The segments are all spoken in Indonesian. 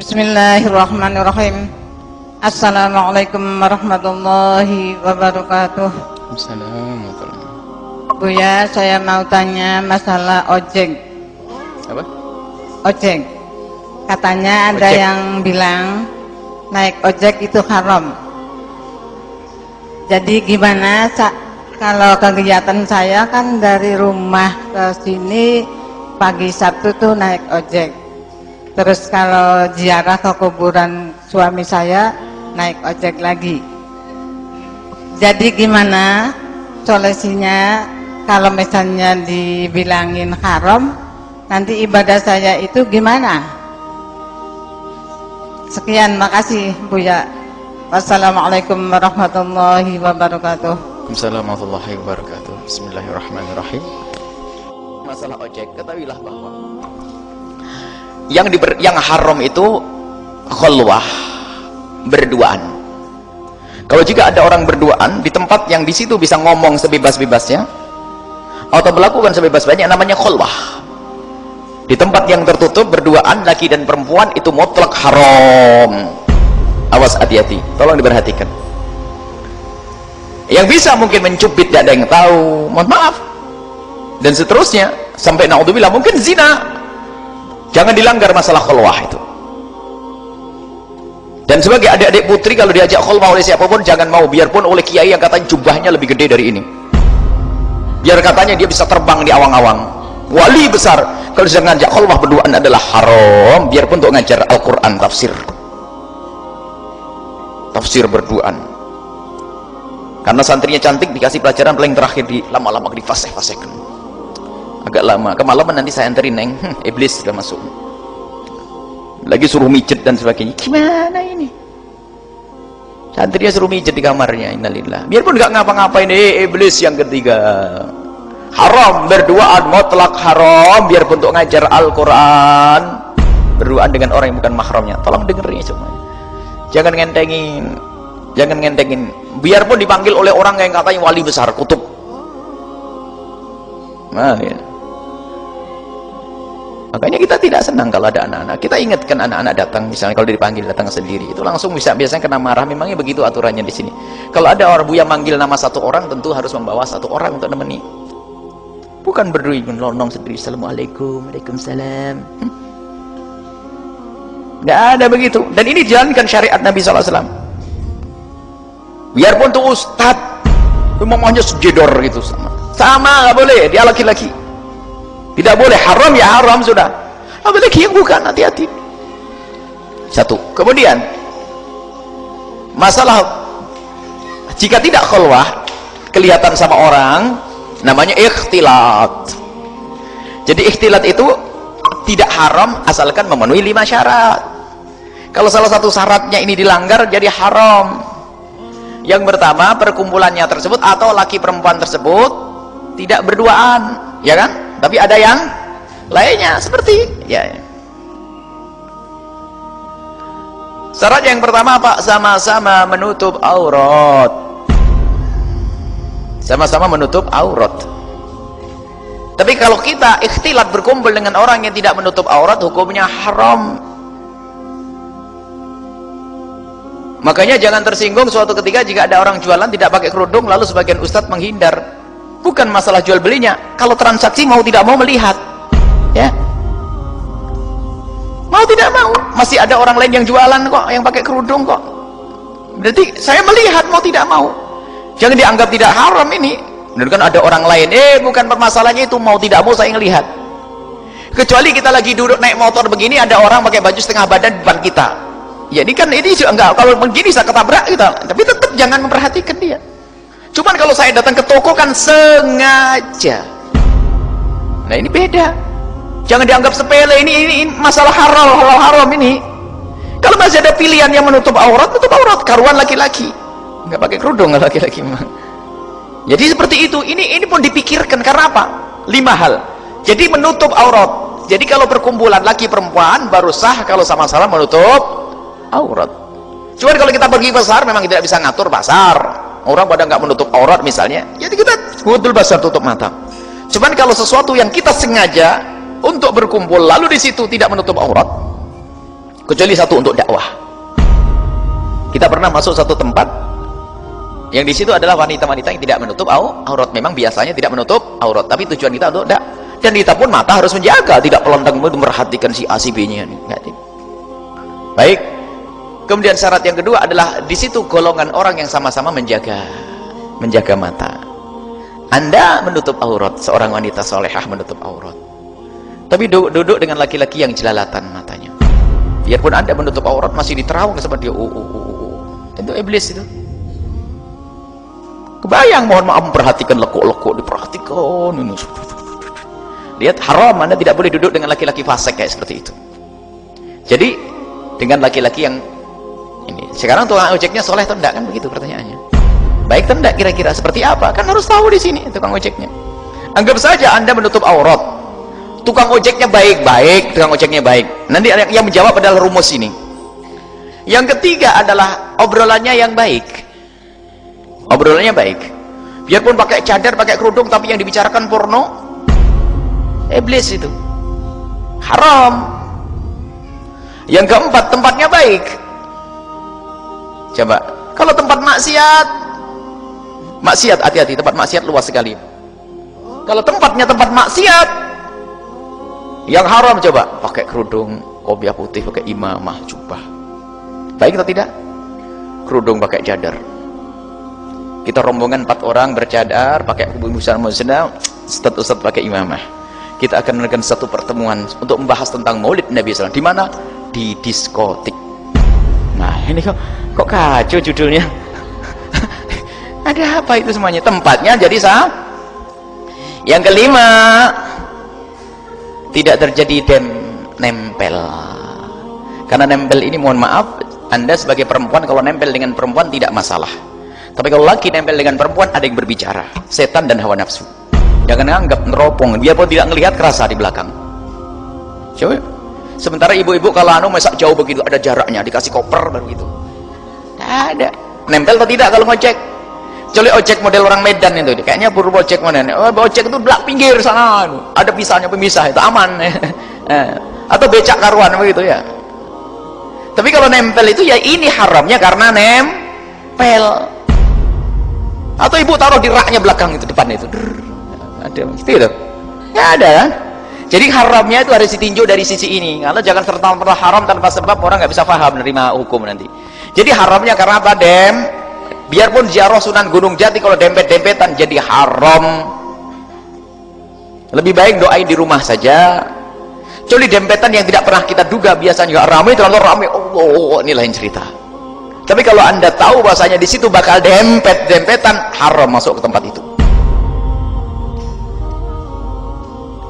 Bismillahirrahmanirrahim. Assalamualaikum warahmatullahi wabarakatuh. Assalamualaikum. Buya, saya mau tanya masalah ojek. Apa? Ojek. Katanya ada Ojek. yang bilang naik ojek itu haram. Jadi gimana kalau kegiatan saya kan dari rumah ke sini pagi Sabtu tuh naik ojek. Terus kalau ziarah ke kuburan suami saya naik ojek lagi. Jadi gimana solusinya kalau misalnya dibilangin haram, nanti ibadah saya itu gimana? Sekian, makasih Buya. Wassalamualaikum warahmatullahi wabarakatuh. Assalamualaikum warahmatullahi wabarakatuh. Bismillahirrahmanirrahim. Masalah ojek, ketahuilah bahwa yang haram itu khulwah, berduaan. Kalau jika ada orang berduaan di tempat yang di situ bisa ngomong sebebas-bebasnya atau melakukan sebebas-bebasnya, namanya khulwah. Di tempat yang tertutup berduaan laki dan perempuan itu mutlak haram. Awas, hati-hati, tolong diperhatikan. Yang bisa mungkin mencubit, tidak ada yang tahu, mohon maaf, dan seterusnya sampai naudzubillah mungkin zina. Jangan dilanggar masalah khulwah itu. Dan sebagai adik-adik putri kalau diajak khulwah oleh siapapun jangan mau, biarpun oleh kiai yang katanya jubahnya lebih gede dari ini, biar katanya dia bisa terbang di awang-awang, wali besar, kalau sedang ngajak khulwah berduaan adalah haram, biarpun untuk ngajar Al-Quran, tafsir berduaan. Karena santrinya cantik dikasih pelajaran paling terakhir, di lama-lama difasih-fasihkan agak lama, kemalaman nanti saya anterin neng, iblis sudah masuk lagi, suruh mijet dan sebagainya. Gimana ini? Santrinya suruh mijet di kamarnya, innalillah. Biarpun nggak ngapa-ngapain, iblis yang ketiga. Haram, berduaan mutlak haram, biarpun untuk ngajar Al-Quran, berduaan dengan orang yang bukan mahramnya. Tolong dengerin semua. Jangan ngentengin, jangan ngentengin. Biarpun dipanggil oleh orang yang katanya wali besar, kutub. Nah, ya. Makanya kita tidak senang kalau ada anak-anak. Kita ingatkan anak-anak datang, misalnya kalau dipanggil datang sendiri, itu langsung biasanya kena marah. Memangnya begitu aturannya di sini. Kalau ada orang buya manggil nama satu orang, tentu harus membawa satu orang untuk nemeni. Bukan berdui lonong sendiri. Assalamualaikum, waalaikumsalam. Nggak ada begitu. Dan ini jalankan syariat Nabi SAW. Biarpun tuh ustadz, umumnya sejedor gitu sama nggak boleh, dia laki-laki. Tidak boleh, haram ya haram sudah. Apalagi yang bukan, hati-hati. Satu. Kemudian masalah jika tidak khulwah, kelihatan sama orang, namanya ikhtilat. Jadi ikhtilat itu tidak haram asalkan memenuhi 5 syarat. Kalau salah satu syaratnya ini dilanggar jadi haram. Yang pertama, perkumpulannya tersebut atau laki perempuan tersebut tidak berduaan, ya kan? Tapi ada yang lainnya seperti ya. Syarat yang pertama apa? Sama-sama menutup aurat. Sama-sama menutup aurat. Tapi kalau kita ikhtilat berkumpul dengan orang yang tidak menutup aurat, hukumnya haram. Makanya jangan tersinggung suatu ketika jika ada orang jualan tidak pakai kerudung lalu sebagian ustadz menghindar. Bukan masalah jual belinya, kalau transaksi mau tidak mau melihat, ya, mau tidak mau, masih ada orang lain yang jualan kok, yang pakai kerudung kok, berarti saya melihat mau tidak mau, jangan dianggap tidak haram ini. Benar kan ada orang lain, bukan permasalahannya itu, mau tidak mau saya ngelihat. Kecuali kita lagi duduk naik motor begini, ada orang pakai baju setengah badan di depan kita, ya ini kan ini juga enggak, kalau begini saya ketabrak kita, tapi tetap jangan memperhatikan dia. Cuman kalau saya datang ke toko kan sengaja. Nah ini beda. Jangan dianggap sepele, ini masalah halal haram ini. Kalau masih ada pilihan yang menutup aurat, karuan laki-laki. Nggak pakai kerudung laki-laki memang. Jadi seperti itu. Ini pun dipikirkan karena apa? 5 hal. Jadi menutup aurat. Jadi kalau perkumpulan laki perempuan baru sah kalau sama-sama menutup aurat. Cuman kalau kita pergi pasar memang tidak bisa ngatur pasar. Orang pada nggak menutup aurat misalnya, jadi kita betul basar tutup mata. Cuman kalau sesuatu yang kita sengaja untuk berkumpul lalu di situ tidak menutup aurat, kecuali satu untuk dakwah. Kita pernah masuk satu tempat yang di situ adalah wanita-wanita yang tidak menutup aurat. Memang biasanya tidak menutup aurat, tapi tujuan kita untuk dan kita pun mata harus menjaga, tidak pelentang memperhatikan si A si B-nya. Baik. Kemudian syarat yang kedua adalah di situ golongan orang yang sama-sama menjaga mata. Anda menutup aurat, seorang wanita solehah menutup aurat, tapi duduk dengan laki-laki yang jelalatan matanya. Biarpun Anda menutup aurat masih diterawang sama dia. Itu iblis itu. Kebayang, mohon maaf, memperhatikan lekuk-lekuk, diperhatikan ini. Lihat, haram. Anda tidak boleh duduk dengan laki-laki fasik kayak seperti itu. Jadi dengan laki-laki yang ini. Sekarang tukang ojeknya soleh atau enggak, kan begitu pertanyaannya. Baik atau enggak, kira-kira seperti apa? Kan harus tahu di sini tukang ojeknya. Anggap saja Anda menutup aurat, tukang ojeknya baik-baik, tukang ojeknya baik. Nanti yang menjawab adalah rumus ini. Yang ketiga adalah obrolannya yang baik. Obrolannya baik. Biarpun pakai cadar, pakai kerudung, tapi yang dibicarakan porno, iblis itu. Haram. Yang keempat, tempatnya baik. Coba, kalau tempat maksiat, hati-hati, tempat maksiat luas sekali. Kalau tempatnya tempat maksiat, yang haram, coba pakai kerudung, kopiah putih, pakai imamah, jubah. Baik atau tidak? Kerudung pakai cadar. Kita rombongan 4 orang bercadar, pakai busana musnah, ustaz pakai imamah. Kita akan melakukan satu pertemuan untuk membahas tentang Maulid Nabi SAW. Di mana? Di diskotik. Nah, ini kok kacau judulnya. Ada apa itu semuanya? Tempatnya jadi sah. Yang kelima, tidak terjadi nempel. Karena nempel ini, mohon maaf, Anda sebagai perempuan kalau nempel dengan perempuan tidak masalah. Tapi kalau laki nempel dengan perempuan, ada yang berbicara, setan dan hawa nafsu. Jangan anggap neropong, biarpun tidak ngelihat, kerasa di belakang. Coba. Sementara ibu-ibu kalau masak jauh begitu, ada jaraknya, dikasih koper baru gitu. Tidak ada. Nempel atau tidak kalau ngojek? Kecuali ojek model orang Medan itu, kayaknya buru ojek mana? Ojek itu belak pinggir sana, ada pisahnya, pemisah, itu aman. Atau becak karuan begitu ya. Tapi kalau nempel itu ya ini haramnya karena nempel. Atau ibu taruh di raknya belakang itu, depan itu. Ada gitu. Nggak ada kan? Jadi haramnya itu harus ditinjau dari sisi ini. Kalau jangan serta-merta haram tanpa sebab, orang nggak bisa paham menerima hukum nanti. Jadi haramnya karena apa? Biarpun ziarah Sunan Gunung Jati kalau dempet-dempetan jadi haram. Lebih baik doain di rumah saja. Kecuali dempetan yang tidak pernah kita duga, biasanya ramai, terlalu ramai. Oh, ini lain cerita. Tapi kalau Anda tahu bahasanya di situ bakal dempetan, haram masuk ke tempat itu.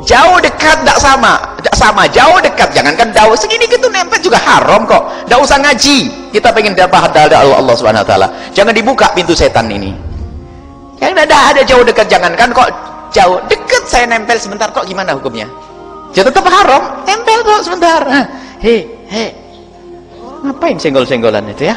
Jauh dekat tidak sama, jauh dekat, jangankan jauh segini gitu nempel juga haram kok. Tidak usah ngaji, kita pengen dapat hadal Allah Subhanahu Wa Taala. Jangan dibuka pintu setan ini. Yang ada jauh dekat, jangankan kok jauh dekat saya nempel sebentar, kok gimana hukumnya? Jadi tetap haram, nempel kok sebentar. Hei, ngapain senggol-senggolan itu ya?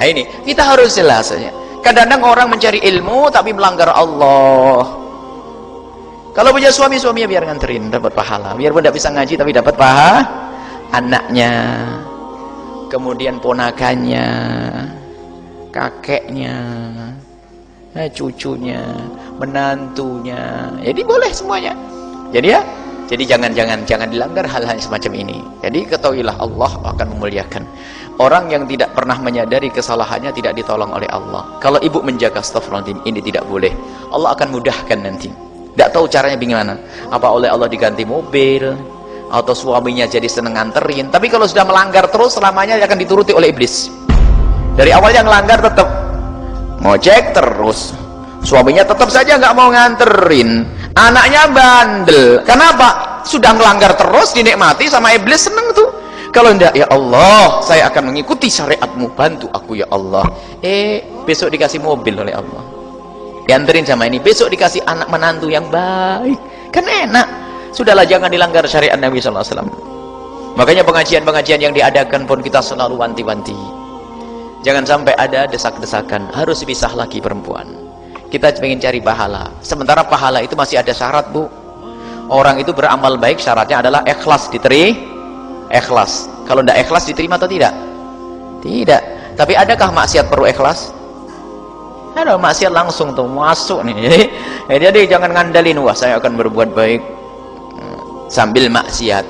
Nah ini kita harus jelas saja. Kadang-kadang orang mencari ilmu tapi melanggar Allah. Kalau punya suami-suaminya biar nganterin, dapat pahala. Biarpun tidak bisa ngaji tapi dapat pahala. Anaknya, kemudian ponakannya, kakeknya, cucunya, menantunya. Jadi boleh semuanya. Jadi jangan dilanggar hal-hal semacam ini. Jadi ketahuilah Allah akan memuliakan. Orang yang tidak pernah menyadari kesalahannya tidak ditolong oleh Allah. Kalau ibu menjaga astagfirullahaladzim, ini tidak boleh. Allah akan mudahkan nanti. Tidak tahu caranya bagaimana. Apa oleh Allah diganti mobil, atau suaminya jadi seneng nganterin. Tapi kalau sudah melanggar terus, selamanya akan dituruti oleh iblis. Dari awalnya melanggar tetap ngojek terus, suaminya tetap saja nggak mau nganterin, anaknya bandel. Kenapa? Sudah melanggar terus, dinikmati sama iblis, seneng tuh. Kalau tidak, ya Allah, saya akan mengikuti syariatmu, bantu aku ya Allah. Besok dikasih mobil oleh Allah, dianterin sama ini, besok dikasih anak menantu yang baik, kan enak. Sudahlah, jangan dilanggar syariat Nabi SAW. Makanya pengajian-pengajian yang diadakan pun kita selalu wanti-wanti, jangan sampai ada desak-desakan harus pisah laki perempuan. Kita ingin cari pahala, sementara pahala itu masih ada syarat, Bu. Orang itu beramal baik, syaratnya adalah ikhlas, ikhlas. Kalau tidak ikhlas diterima atau tidak? Tidak. Tapi adakah maksiat perlu ikhlas? Ada maksiat langsung tuh masuk nih. Jadi jangan ngandalin, wah saya akan berbuat baik sambil maksiat.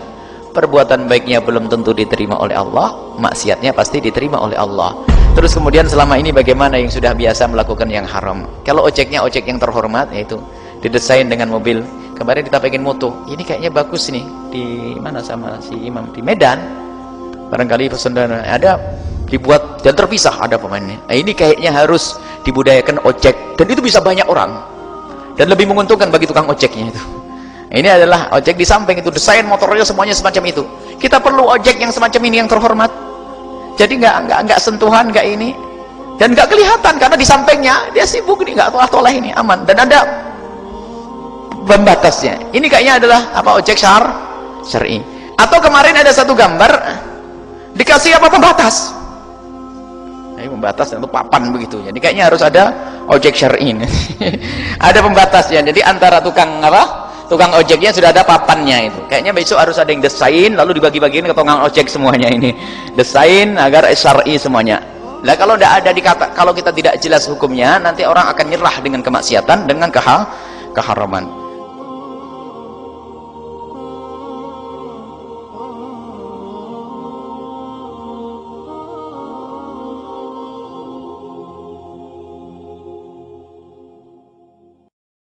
Perbuatan baiknya belum tentu diterima oleh Allah, maksiatnya pasti diterima oleh Allah. Terus kemudian selama ini bagaimana yang sudah biasa melakukan yang haram? Kalau ojeknya ojek yang terhormat, yaitu didesain dengan mobil. Kemarin kita pengen moto, ini kayaknya bagus nih di mana sama si Imam di Medan. Barangkali saudara ada dibuat dan terpisah ada pemainnya. Nah, ini kayaknya harus dibudayakan ojek dan itu bisa banyak orang dan lebih menguntungkan bagi tukang ojeknya itu. Ini adalah ojek di samping itu desain motornya semuanya semacam itu. Kita perlu ojek yang semacam ini yang terhormat. Jadi nggak sentuhan, nggak ini dan nggak kelihatan karena di sampingnya dia sibuk nih, nggak toleh ini aman dan ada pembatasnya. Ini kayaknya adalah apa ojek syar'i. Atau kemarin ada satu gambar dikasih apa pembatas. Ini pembatas itu papan begitu. Jadi kayaknya harus ada ojek syar'i. Ada pembatasnya. Jadi antara tukang apa? Tukang ojeknya sudah ada papannya itu. Kayaknya besok harus ada yang desain lalu dibagi-bagiin ke tukang ojek semuanya ini. Desain agar syar'i semuanya. Lah kalau tidak ada kalau kita tidak jelas hukumnya, nanti orang akan nyerah dengan kemaksiatan dengan keharaman.